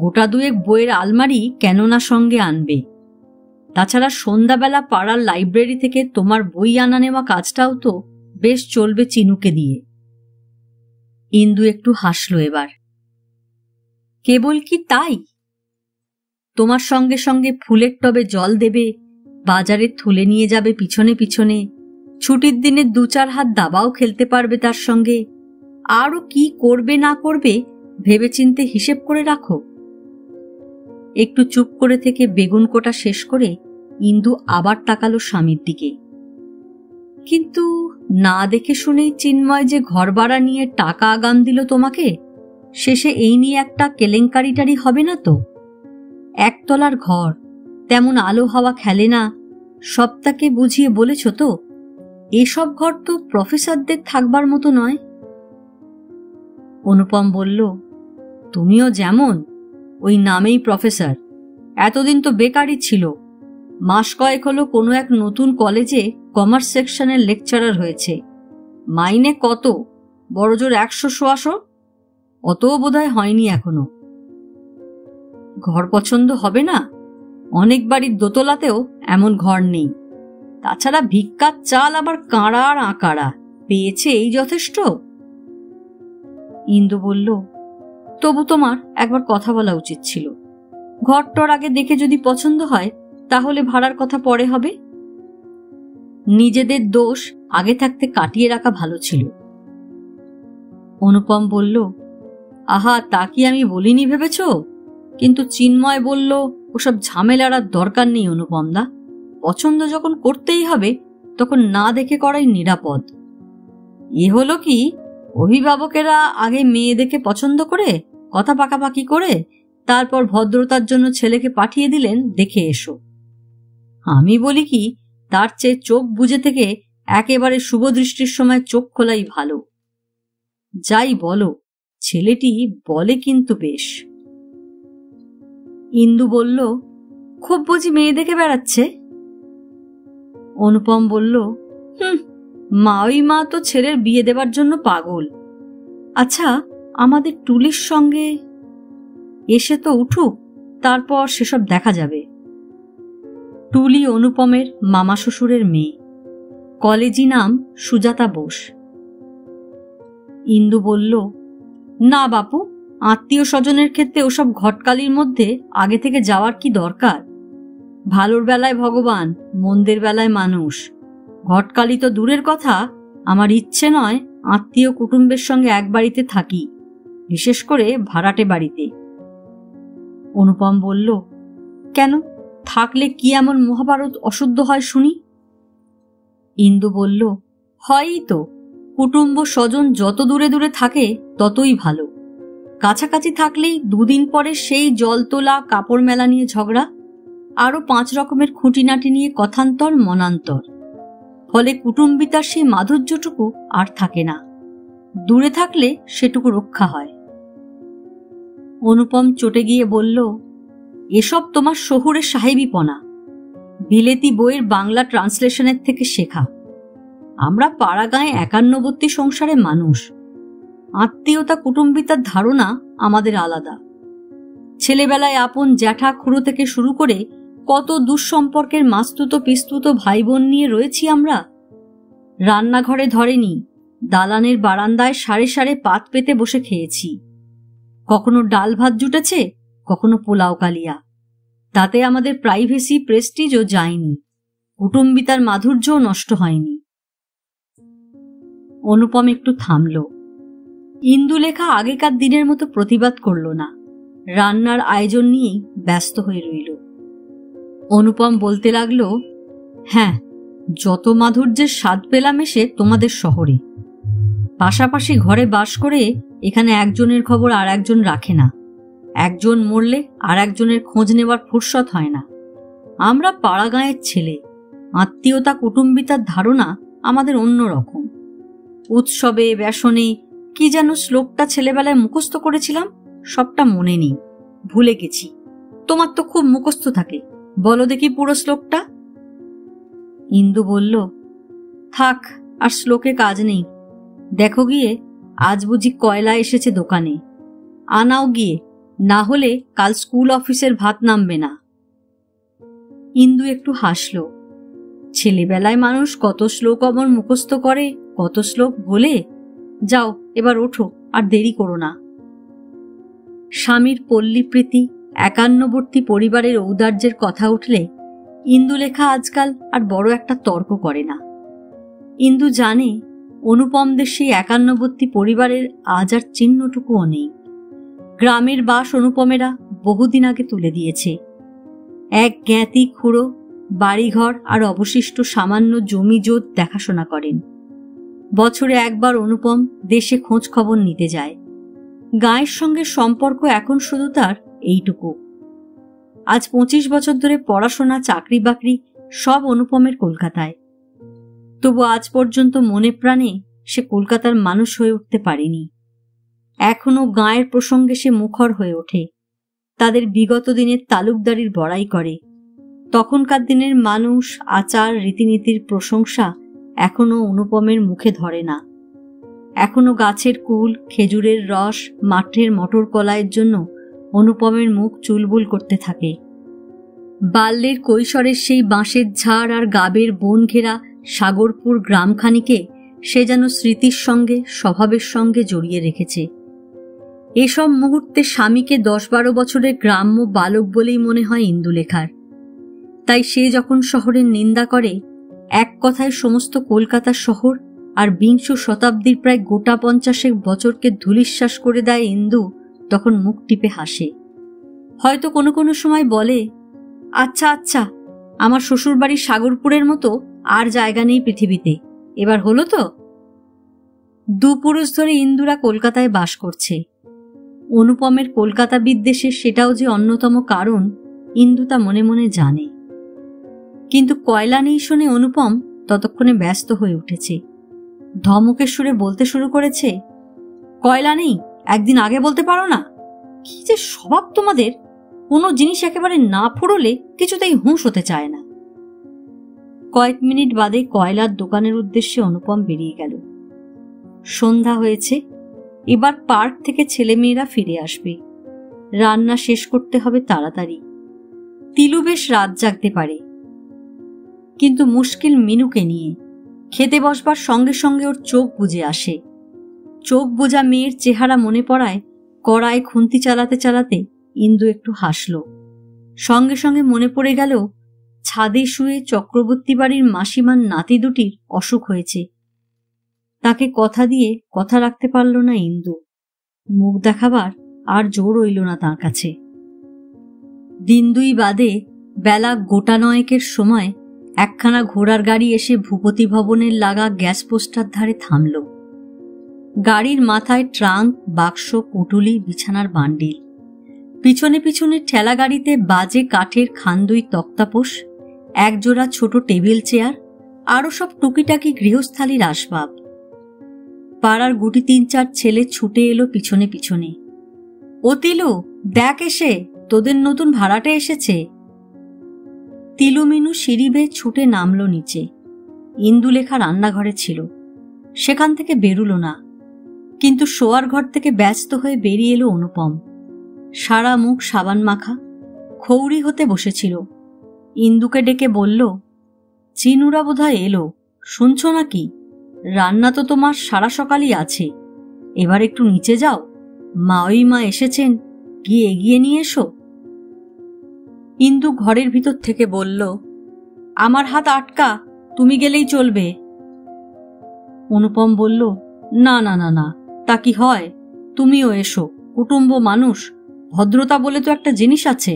গোটা 2 বইয়ের আলমারি কেন না সঙ্গে আনবে। তাছাড়া সন্ধ্যাবেলা পাড়ার লাইব্রেরি থেকে তোমার বই আনা নেওয়া কাজটাও তো বেশ চলবে চিনুকে দিয়ে। ইন্দু একটু হাসল এবার। কেবল কি তাই? তোমার সঙ্গে সঙ্গে ফুলের টবে জল দেবে, বাজারে থলে নিয়ে যাবে পিছনে পিছনে, ছুটির দিনে 2-4 হাত দাবাও খেলতে পারবে তার সঙ্গে। আরও কি করবে না করবে ভেবেচিন্তে হিসেব করে রাখো। একটু চুপ করে থেকে বেগুন কোটা শেষ করে ইন্দু আবার তাকালো স্বামীর দিকে। কিন্তু না দেখে শুনেই চিন্ময় যে ঘর ভাড়া নিয়ে টাকা আগাম দিল তোমাকে, শেষে এই নিয়ে একটা কেলেঙ্কারিটারি হবে না তো? 1 তলার ঘর, তেমন আলো হাওয়া খেলে না, সবটাকে বুঝিয়ে বলেছ তো? এসব ঘর তো প্রফেসরদের থাকবার মতো নয়। অনুপম বলল, তুমিও যেমন ওই নামেই প্রফেসর, এতদিন তো বেকারই ছিল। মাস কয়েক হলো কোনো এক নতুন কলেজে কমার্স সেকশনের লেকচারার হয়েছে। মাইনে কত? বড়জোর 100-150? অতও বোধহয় হয়নি এখনো। ঘর পছন্দ হবে না? অনেক বাড়ির দোতলাতেও এমন ঘর নেই। তাছাড়া ভিক্ষার চাল আবার কাঁড়া আর আঁকাড়া, পেয়েছে এই যথেষ্ট। ইন্দু বলল, তবু তোমার একবার কথা বলা উচিত ছিল। ঘরটর আগে দেখে যদি পছন্দ হয় তাহলে ভাড়ার কথা পরে হবে। নিজেদের দোষ আগে থাকতে কাটিয়ে রাখা ভালো ছিল। অনুপম বলল, আহা, তা কি আমি বলিনি ভেবেছ? কিন্তু চিন্ময় বলল, ওসব ঝামেলার আর দরকার নেই অনুপমদা। পছন্দ যখন করতেই হবে তখন না দেখে করাই নিরাপদ। এ হলো কি, অভিভাবকেরা আগে মেয়ে দেখে পছন্দ করে কথা পাকাপাকি করে তারপর ভদ্রতার জন্য ছেলেকে পাঠিয়ে দিলেন দেখে এসো। আমি বলি কি, তার চেয়ে চোখ বুজে থেকে একেবারে শুভ দৃষ্টির সময় চোখ খোলাই ভালো। যাই বলো, ছেলেটি বলে কিন্তু বেশ। ইন্দু বলল, খুব বুঝি মেয়ে দেখে বেড়াচ্ছে? অনুপম বলল, ওই মা তো ছেলের বিয়ে দেবার জন্য পাগল। আচ্ছা, আমাদের টুলির সঙ্গে এসে তো উঠুক, তারপর সেসব দেখা যাবে। টুলি অনুপমের মামা শ্বশুরের মেয়ে, কলেজি নাম সুজাতা বোস। ইন্দু বলল, না বাপু, আত্মীয় স্বজনের ক্ষেত্রে ওসব ঘটকালির মধ্যে আগে থেকে যাওয়ার কি দরকার? ভালোর বেলায় ভগবান, মন্দের বেলায় মানুষ। ঘটকালি তো দূরের কথা, আমার ইচ্ছে নয় আত্মীয় কুটুম্বের সঙ্গে এক বাড়িতে থাকি, বিশেষ করে ভাড়াটে বাড়িতে। অনুপম বলল, কেন, থাকলে কি এমন মহাভারত অশুদ্ধ হয় শুনি? ইন্দু বলল, হয়ই তো, কুটুম্ব স্বজন যত দূরে দূরে থাকে ততই ভালো। কাছাকাছি থাকলেই 2 দিন পরে সেই জল তোলা কাপড় মেলা নিয়ে ঝগড়া, আরো 5 রকমের খুঁটিনাটি নিয়ে কথান্তর মনান্তর। ফলে কুটুম্বিতার সেই মাধুর্যটুকু আর থাকে না। দূরে থাকলে সেটুকু রক্ষা হয়। অনুপম চটে গিয়ে বলল, এসব তোমার শহুরের সাহেবিপনা, বিলেতি বইয়ের বাংলা ট্রান্সলেশনের থেকে শেখা। আমরা পাড়াগাঁয়ে একান্নবর্তী সংসারে মানুষ, আত্মীয়তা কুটুম্বিতার ধারণা আমাদের আলাদা। ছেলেবেলায় আপন জ্যাঠা খুড়ো থেকে শুরু করে কত দুঃসম্পর্কের মাস্তুত পিস্তুত ভাই বোন নিয়ে রয়েছি আমরা। রান্নাঘরে ধরেনি, দালানের বারান্দায় সারে সারে পাত পেতে বসে খেয়েছি। কখনো ডাল ভাত জুটেছে, কখনো পোলাও কালিয়া। তাতে আমাদের প্রাইভেসি প্রেস্টিজও যায়নি, কুটুম্বিতার মাধুর্যও নষ্ট হয়নি। অনুপম একটু থামল। ইন্দুলেখা আগেকার দিনের মতো প্রতিবাদ করল না, রান্নার আয়োজন নিয়েই ব্যস্ত হয়ে রইল। অনুপম বলতে লাগল, হ্যাঁ, যত মাধুর্যের স্বাদ পেলাম এসে তোমাদের শহরে। পাশাপাশি ঘরে বাস করে এখানে একজনের খবর আর একজন রাখে না। একজন মরলে আর একজনের খোঁজ নেবার ফুরসত হয় না। আমরা পাড়াগাঁয়ের ছেলে, আত্মীয়তা কুটুম্বিতার ধারণা আমাদের অন্যরকম। উৎসবে ব্যাসনে কি যেন শ্লোকটা ছেলেবেলায় মুখস্থ করেছিলাম, সবটা মনে নেই, ভুলে গেছি। তোমার তো খুব মুখস্থ থাকে, বলো দেখি পুরো শ্লোকটা। ইন্দু বলল, থাক, আর শ্লোকে কাজ নেই। দেখো গিয়ে, আজ বুঝি কয়লা এসেছে দোকানে, আনাও গিয়ে, না হলে কাল স্কুল অফিসের ভাত নামবে না। ইন্দু একটু হাসল। ছেলেবেলায় মানুষ কত শ্লোক অমর মুখস্থ করে, কত শ্লোক বলে। যাও, এবার ওঠো, আর দেরি করো না। স্বামীর পল্লীপ্রীতি, একান্নবর্তী পরিবারের ঔদার্যের কথা উঠলে ইন্দুলেখা আজকাল আর বড় একটা তর্ক করে না। ইন্দু জানে অনুপমদের সেই একান্নবর্তী পরিবারের আজ আর চিহ্নটুকুও নেই। গ্রামের বাস অনুপমেরা বহুদিন আগে তুলে দিয়েছে। এক জ্ঞাতি খুড়ো বাড়িঘর আর অবশিষ্ট সামান্য জমি জোত দেখাশোনা করেন। বছরে একবার অনুপম দেশে খোঁজ খবর নিতে যায়। গায়ের সঙ্গে সম্পর্ক এখন শুধু তার এইটুকু। আজ 25 বছর ধরে পড়াশোনা, চাকরি বাকরি সব অনুপমের কলকাতায়। তবু আজ পর্যন্ত মনে প্রাণে সে কলকাতার মানুষ হয়ে উঠতে পারেনি। এখনো গাঁয়ের প্রসঙ্গে সে মুখর হয়ে ওঠে, তাদের বিগত দিনের তালুকদারির বড়াই করে। তখনকার দিনের মানুষ, আচার, রীতিনীতির প্রশংসা এখনো অনুপমের মুখে ধরে না। এখনো গাছের কুল, খেজুরের রস, মাঠের মটর কলাইয়ের জন্য অনুপমের মুখ চুলবুল করতে থাকে। বাল্যের কৈশোরের সেই বাঁশের ঝাড় আর গাবের বন ঘেরা সাগরপুর গ্রামখানিকে সে যেন স্মৃতির সঙ্গে, স্বভাবের সঙ্গে জড়িয়ে রেখেছে। এসব মুহূর্তে স্বামীকে 10-12 বছরের গ্রাম্য বালক বলেই মনে হয় ইন্দুলেখার। তাই সে যখন শহরের নিন্দা করে, এক কথায় সমস্ত কলকাতা শহর আর 20 শতাব্দীর প্রায় গোটা 50 বছরকে ধূলিশ্বাস করে দেয় ইন্দু, তখন মুখ টিপে হাসে। হয়তো কোনো কোনো সময় বলে, আচ্ছা আচ্ছা, আমার শ্বশুরবাড়ির সাগরপুরের মতো আর জায়গা নেই পৃথিবীতে, এবার হলো তো। 2 পুরুষ ধরে ইন্দুরা কলকাতায় বাস করছে। অনুপমের কলকাতা বিদ্বেষের সেটাও যে অন্যতম কারণ, ইন্দু তা মনে মনে জানে। কিন্তু কয়লা নেই শুনে অনুপম ততক্ষণে ব্যস্ত হয়ে উঠেছে। ধমকের সুরে বলতে শুরু করেছে, কয়লা নেই, একদিন আগে বলতে পারো না? কি যে স্বভাব তোমাদের, কোনো জিনিস একেবারে না ফুরোলে কিছুতেই হুঁশ হতে চায় না। কয়েক মিনিট বাদে কয়লার দোকানের উদ্দেশ্যে অনুপম বেরিয়ে গেল। সন্ধ্যা হয়েছে, এবার পার্ক থেকে ছেলেমেয়েরা ফিরে আসবে। রান্না শেষ করতে হবে তাড়াতাড়ি। তিলু বেশ রাত জাগতে পারে, কিন্তু মুশকিল মিনুকে নিয়ে। খেতে বসবার সঙ্গে সঙ্গে ওর চোখ বুজে আসে। চোখ বোঝা মেয়ের চেহারা মনে পড়ায় কড়ায় খুন্তি চালাতে চালাতে ইন্দু একটু হাসল। সঙ্গে সঙ্গে মনে পড়ে গেল ছাদে শুয়ে চক্রবর্তী বাড়ির মাসিমার নাতি দুটির অসুখ হয়েছে। তাকে কথা দিয়ে কথা রাখতে পারল না ইন্দু। মুখ দেখাবার আর জোর রইল না তার কাছে। দিন 2 বাদে বেলা 9:15 সময় একখানা ঘোড়ার গাড়ি এসে ভূপতি ভবনের লাগা গ্যাস পোস্টার ধারে থামল। গাড়ির মাথায় ট্রাঙ্ক, বাক্স, পুটুলি, বিছানার বান্ডিল। পিছনে পিছনে ঠেলা গাড়িতে বাজে কাঠের খান্দুই তক্তাপোষ, একজোড়া ছোট টেবিল চেয়ার, আরো সব টুকিটাকি গৃহস্থালির আসবাব। পাড়ার গুটি 3-4 ছেলে ছুটে এলো পিছনে পিছনে। ও তিলু, দেখ এসে তোদের নতুন ভাড়াটে এসেছে। তিলুমিনু সিঁড়ি বেয়ে ছুটে নামল নিচে। ইন্দুলেখা রান্নাঘরে ছিল, সেখান থেকে বেরুলো না। কিন্তু শোয়ার ঘর থেকে ব্যস্ত হয়ে বেরিয়ে এলো অনুপম। সারা মুখ সাবান মাখা, খৌরি হতে বসেছিল। ইন্দুকে ডেকে বলল, চিনুরা বোধহয় এলো, শুনছ নাকি? রান্না তো তোমার সারা সকালই আছে, এবার একটু নিচে যাও, মা এসেছেন, গিয়ে এগিয়ে নিয়ে এসো। ইন্দু ঘরের ভিতর থেকে বলল, আমার হাত আটকা, তুমি গেলেই চলবে। অনুপম বলল, না না না না, তা কি হয়, তুমিও এসো, কুটুম্ব মানুষ, ভদ্রতা বলে তো একটা জিনিস আছে।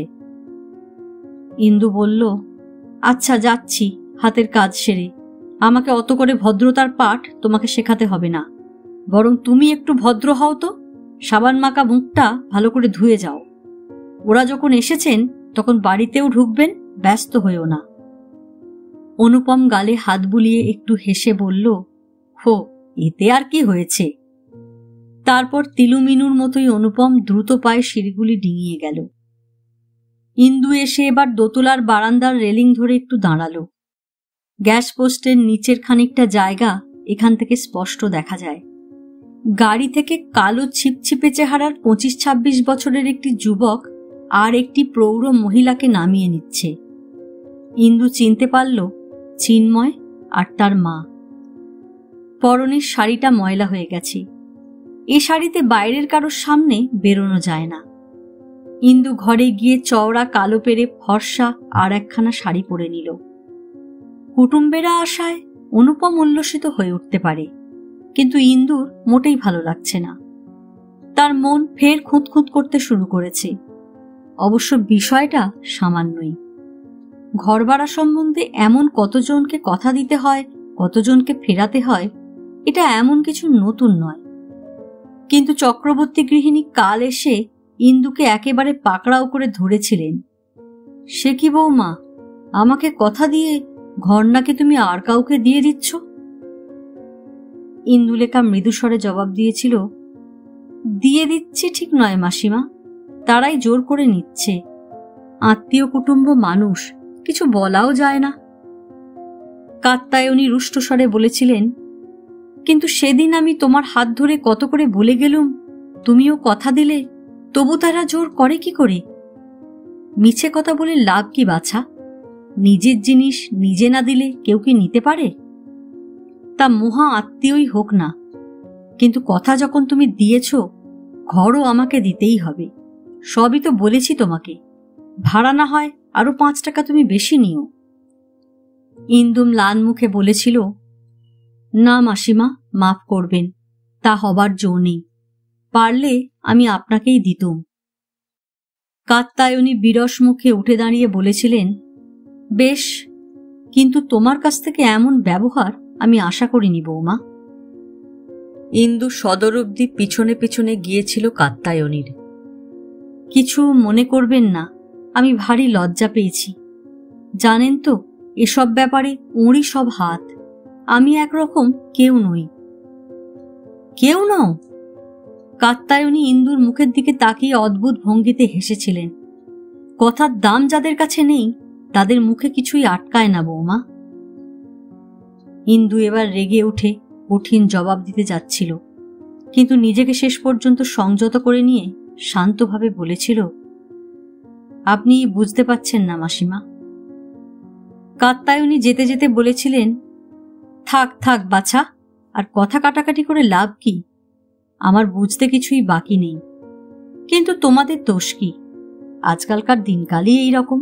ইন্দু বলল, আচ্ছা যাচ্ছি, হাতের কাজ সেরে। আমাকে অত করে ভদ্রতার পাঠ তোমাকে শেখাতে হবে না, বরং তুমি একটু ভদ্র হও তো, সাবান মাখা মুখটা ভালো করে ধুয়ে যাও। ওরা যখন এসেছেন তখন বাড়িতেও ঢুকবেন, ব্যস্ত হয়েও না। অনুপম গালে হাত বুলিয়ে একটু হেসে বলল, হো, এতে আর কি হয়েছে। তারপর তিলুমিনুর মতোই অনুপম দ্রুত পায়ে সিঁড়িগুলি ডিঙিয়ে গেল। ইন্দু এসে এবার দোতলার বারান্দার রেলিং ধরে একটু দাঁড়ালো। গ্যাস পোস্টের নিচের খানিকটা জায়গা এখান থেকে স্পষ্ট দেখা যায়। গাড়ি থেকে কালো ছিপছিপে চেহারার 25-26 বছরের একটি যুবক আর একটি প্রৌঢ় মহিলাকে নামিয়ে নিচ্ছে। ইন্দু চিনতে পারল চিন্ময় আর তার মা। পরনের শাড়িটা ময়লা হয়ে গেছে। এ শাড়িতে বাইরের কারোর সামনে বেরোনো যায় না। ইন্দু ঘরে গিয়ে চওড়া কালো পেরে ফর্সা আর একখানা শাড়ি পরে নিল। কুটুম্বেরা আসায় অনুপম উল্লসিত হয়ে উঠতে পারে, কিন্তু ইন্দুর মোটেই ভালো লাগছে না। তার মন ফের খুঁতখুঁত করতে শুরু করেছে। অবশ্য বিষয়টা সামান্যই। ঘর ভাড়া সম্বন্ধে এমন কতজনকে কথা দিতে হয়, কতজনকে ফেরাতে হয়, এটা এমন কিছু নতুন নয়। কিন্তু চক্রবর্তী গৃহিণী কাল এসে ইন্দুকে একেবারে পাকড়াও করে ধরেছিলেন। সে কি বৌমা, আমাকে কথা দিয়ে ঘর নাকি তুমি আর কাউকে দিয়ে দিচ্ছ? ইন্দুলেখা মৃদুস্বরে জবাব দিয়েছিল, দিয়ে দিচ্ছি ঠিক নয় মাসিমা, তারাই জোর করে নিচ্ছে। আত্মীয় কুটুম্ব মানুষ, কিছু বলাও যায় না। কাত্যায়নী রুষ্টস্বরে বলেছিলেন, কিন্তু সেদিন আমি তোমার হাত ধরে কত করে বলে গেলুম, তুমিও কথা দিলে, তবু তারা জোর করে কি করে? মিছে কথা বলে লাভ কি বাছা? নিজের জিনিস নিজে না দিলে কেউ কি নিতে পারে? তা মহা আত্মীয়ই হোক না, কিন্তু কথা যখন তুমি দিয়েছ, ঘরও আমাকে দিতেই হবে। সবই তো বলেছি তোমাকে, ভাড়া না হয় আরো 5 টাকা তুমি বেশি নিও। ইন্দু ম্লান মুখে বলেছিল, না মাসিমা, মাফ করবেন, তা হবার জো নেই, পারলে আমি আপনাকেই দিতুম। কাত্যায়নী বিরস মুখে উঠে দাঁড়িয়ে বলেছিলেন, বেশ, কিন্তু তোমার কাছ থেকে এমন ব্যবহার আমি আশা করিনি বৌমা। ইন্দু সদর অবধি পিছনে পিছনে গিয়েছিল কাত্যায়নীর। কিছু মনে করবেন না, আমি ভারী লজ্জা পেয়েছি। জানেন তো, এসব ব্যাপারে ওঁরই সব হাত, আমি একরকম কেউ নই। কেউ নও? কাত্যায়নী ইন্দুর মুখের দিকে তাকিয়ে অদ্ভুত ভঙ্গিতে হেসেছিলেন। কথার দাম যাদের কাছে নেই, তাদের মুখে কিছুই আটকায় না বৌমা। ইন্দু এবার রেগে উঠে কঠিন জবাব দিতে যাচ্ছিল, কিন্তু নিজেকে শেষ পর্যন্ত সংযত করে নিয়ে শান্তভাবে বলেছিল, আপনি বুঝতে পারছেন না মাসিমা। কাত্যায়নী যেতে যেতে বলেছিলেন, থাক থাক বাছা, আর কথা কাটাকাটি করে লাভ কি? আমার বুঝতে কিছুই বাকি নেই। কিন্তু তোমাদের দোষ কি? আজকালকার দিনকালই এইরকম।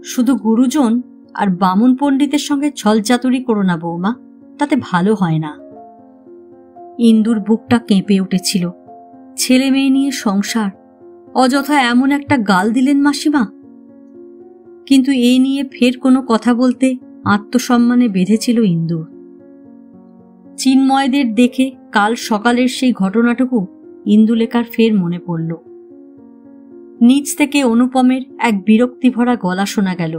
শুধু গুরুজন আর বামুন পণ্ডিতের সঙ্গে ছলচাতুরি করো না বৌমা, তাতে ভালো হয় না। ইন্দুর বুকটা কেঁপে উঠেছিল। ছেলে মেয়ে নিয়ে সংসার, অযথা এমন একটা গাল দিলেন মাসিমা। কিন্তু এই নিয়ে ফের কোনো কথা বলতে আত্মসম্মানে বেঁধেছিল ইন্দুর। চিন্ময়দের দেখে কাল সকালের সেই ঘটনাটুকু ইন্দুলেখার ফের মনে পড়ল। নিচ থেকে অনুপমের এক বিরক্তিভরা গলা শোনা গেল,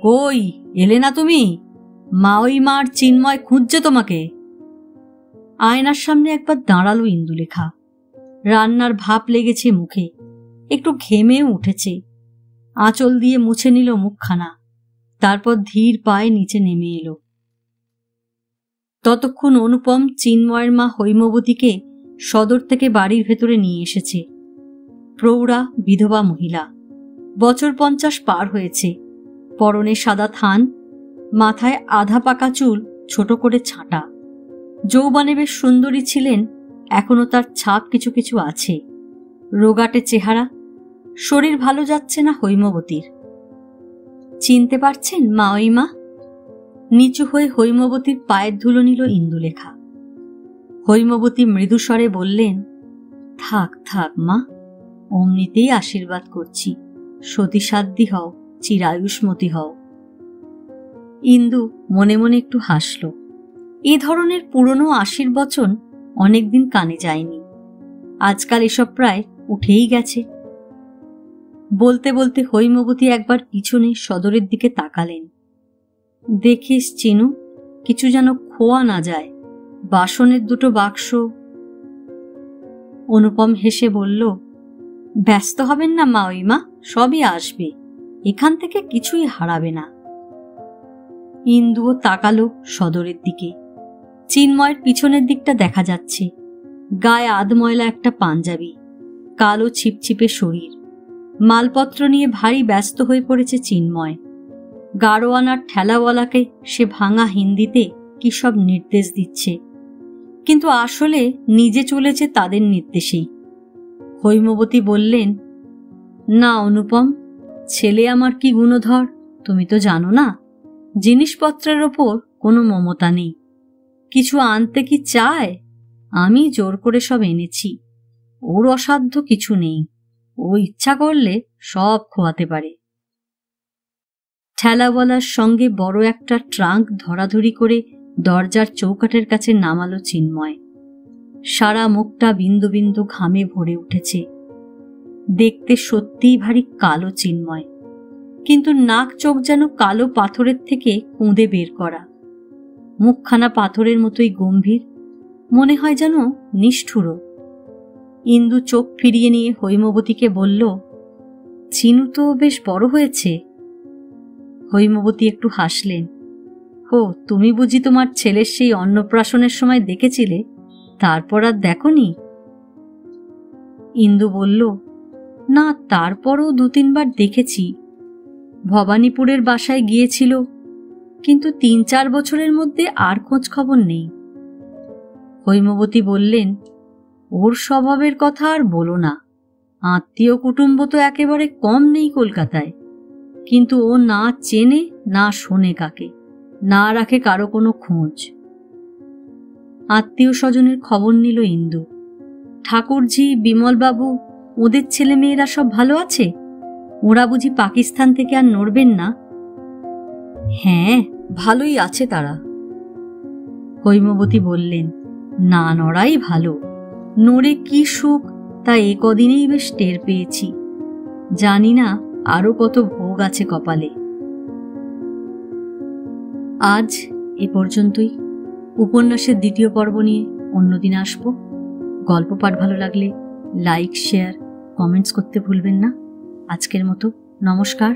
কই এলে না তুমি? মা আর চিন্ময় খুঁজছে তোমাকে। আয়নার সামনে একবার দাঁড়ালো ইন্দুলেখা। রান্নার ভাপ লেগেছে মুখে, একটু ঘেমেও উঠেছে। আঁচল দিয়ে মুছে নিল মুখখানা, তারপর ধীর পায়ে নিচে নেমে এলো। ততক্ষণ অনুপম চিন্ময়ের মা হৈমবতীকে সদর থেকে বাড়ির ভেতরে নিয়ে এসেছে। প্রৌঢ়া বিধবা মহিলা, বছর 50 পার হয়েছে। পরনে সাদা থান, মাথায় আধা পাকা চুল ছোট করে ছাঁটা। যৌবনে বেশ সুন্দরী ছিলেন, এখনো তার ছাপ কিছু কিছু আছে। রোগাটে চেহারা, শরীর ভালো যাচ্ছে না হৈমবতীর। চিনতে পারছেন মা? ওই মা। নিচু হয়ে হৈমবতীর পায়ের ধুলো নিল ইন্দুলেখা। হৈমবতী মৃদুস্বরে বললেন, থাক থাক মা, অমনিতেই আশীর্বাদ করছি, সতীসাধ্যী হও, চিরায়ুষ্মতী হও। ইন্দু মনে মনে একটু হাসল। এ ধরনের পুরনো আশীর্বচন অনেকদিন কানে যায়নি। আজকাল এসব প্রায় উঠেই গেছে। বলতে বলতে হৈমবতী একবার পিছনে সদরের দিকে তাকালেন। দেখিস চিনু, কিছু যেন খোয়া না যায়, বাসনের দুটো বাক্স। অনুপম হেসে বলল, ব্যস্ত হবেন না মা, ওই মা, সবই আসবে, এখান থেকে কিছুই হারাবে না। ইন্দুও তাকালো সদরের দিকে। চিন্ময়ের পিছনের দিকটা দেখা যাচ্ছে। গায়ে আধময়লা একটা পাঞ্জাবি, কালো ছিপছিপে শরীর। মালপত্র নিয়ে ভারী ব্যস্ত হয়ে পড়েছে চিন্ময়। গাড়োয়ানার ঠেলাওয়ালাকে সে ভাঙা হিন্দিতে কি সব নির্দেশ দিচ্ছে, কিন্তু আসলে নিজে চলেছে তাদের নির্দেশেই। হৈমবতী বললেন, না অনুপম, ছেলে আমার কি গুণধর তুমি তো জানো না। জিনিসপত্রের ওপর কোনো মমতা নেই। কিছু আনতে কি চায়? আমি জোর করে সব এনেছি। ওর অসাধ্য কিছু নেই, ও ইচ্ছা করলে সব খোয়াতে পারে। ঠেলাওয়ালার সঙ্গে বড় একটা ট্রাঙ্ক ধরাধরি করে দরজার চৌকাঠের কাছে নামালো চিন্ময়। সারা মুখটা বিন্দু বিন্দু ঘামে ভরে উঠেছে। দেখতে সত্যিই ভারী কালো চিন্ময়, কিন্তু নাক চোখ যেন কালো পাথরের থেকে কুঁদে বের করা। মুখখানা পাথরের মতোই গম্ভীর, মনে হয় যেন নিষ্ঠুর। ইন্দু চোখ ফিরিয়ে নিয়ে হৈমবতীকে বলল, চিনু তো বেশ বড় হয়েছে। হৈমবতী একটু হাসলেন। হো, তুমি বুঝি তোমার ছেলের সেই অন্নপ্রাশনের সময় দেখেছিলে, তারপর আর দেখনি? ইন্দু বলল, না, তারপরও 2-3 বার দেখেছি। ভবানীপুরের বাসায় গিয়েছিল, কিন্তু 3-4 বছরের মধ্যে আর খোঁজ খবর নেই। হৈমবতী বললেন, ওর স্বভাবের কথা আর বলো না। আত্মীয় কুটুম্ব তো একেবারে কম নেই কলকাতায়, কিন্তু ও না চেনে না শোনে কাকে, না রাখে কারো কোনো খোঁজ। আত্মীয় স্বজনের খবর নিল ইন্দু। ঠাকুরজি, বিমলবাবু, ওদের ছেলে মেয়েরা সব ভালো আছে? ওরা বুঝি পাকিস্তান থেকে আর নড়বেন না? হ্যাঁ, ভালোই আছে তারা। হৈমবতী বললেন, না নড়াই ভালো। নড়ে কি সুখ তা এ কদিনেই বেশ টের পেয়েছি। জানি না আরো কত ভোগ আছে কপালে। আজ এ পর্যন্তই। উপন্যাসের 2য় পর্ব নিয়ে অন্যদিন আসব। গল্প পাঠ ভালো লাগলে লাইক, শেয়ার, কমেন্টস করতে ভুলবেন না। আজকের মতো নমস্কার।